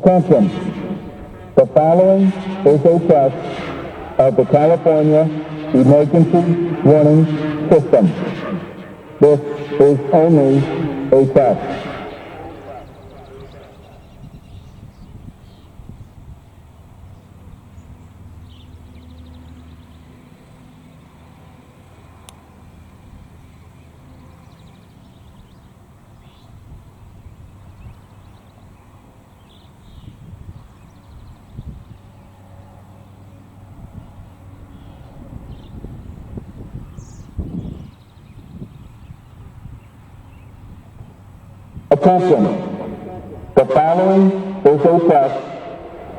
Attention. The following is a test of the California Emergency Warning System. This is only a test. Attention. The following is a test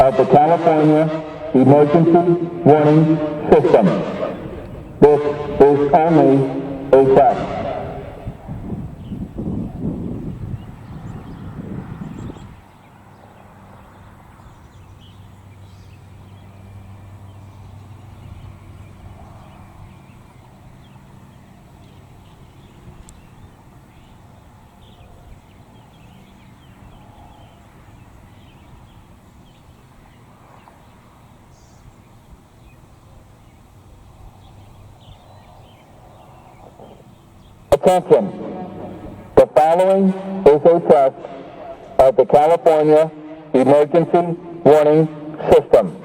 of the California Emergency Warning System. This is only a test. Attention. The following is a test of the California Emergency Warning System.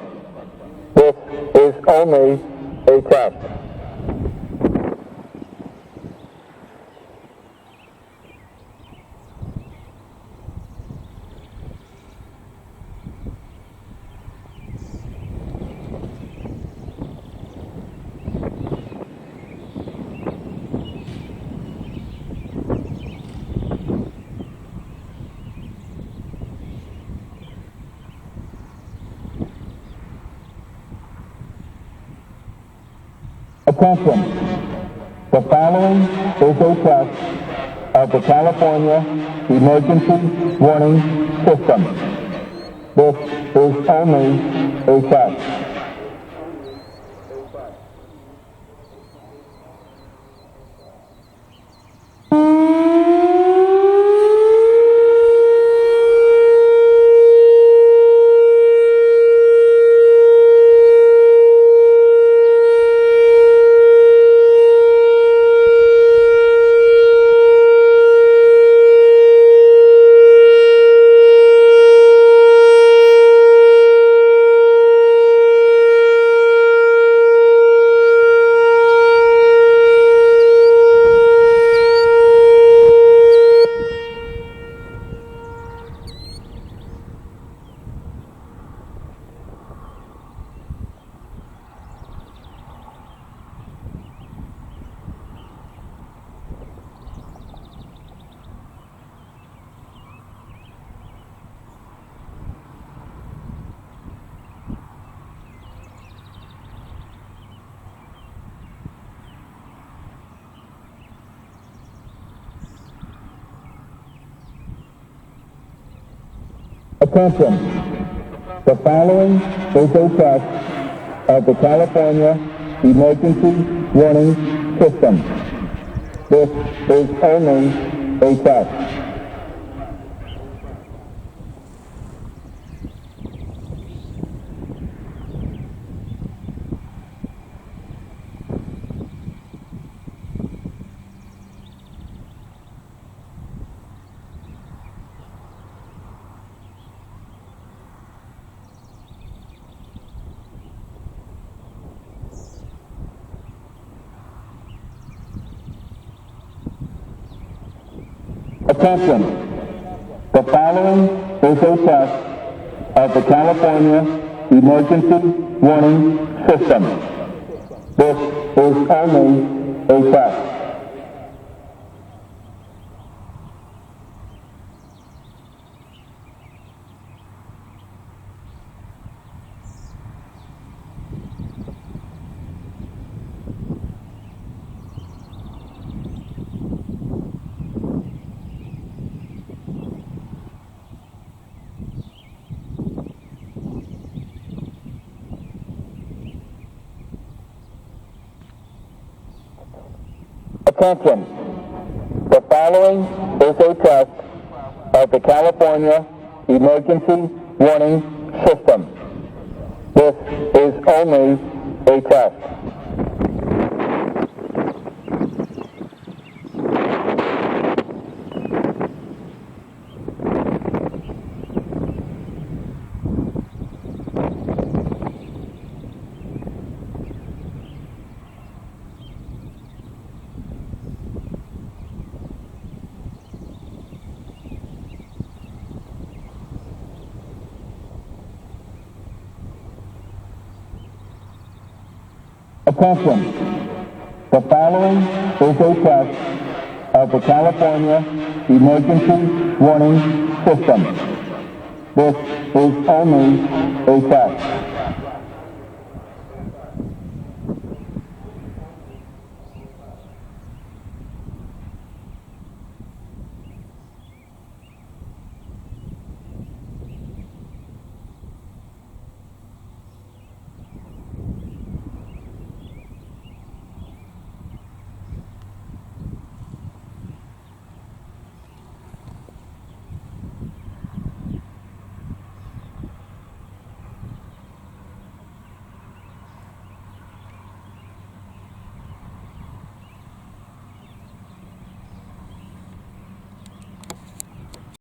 This is only a test. Attention. The following is a test of the California Emergency Warning System. This is only a test. Attention. The following is a test of the California Emergency Warning System. This is only a test. Attention. The following is a test of the California Emergency Warning System. This is only a test. Attention. The following is a test of the California Emergency warning system. This is only a test. Attention, the following is a test of the California Emergency Warning System. This is only a test.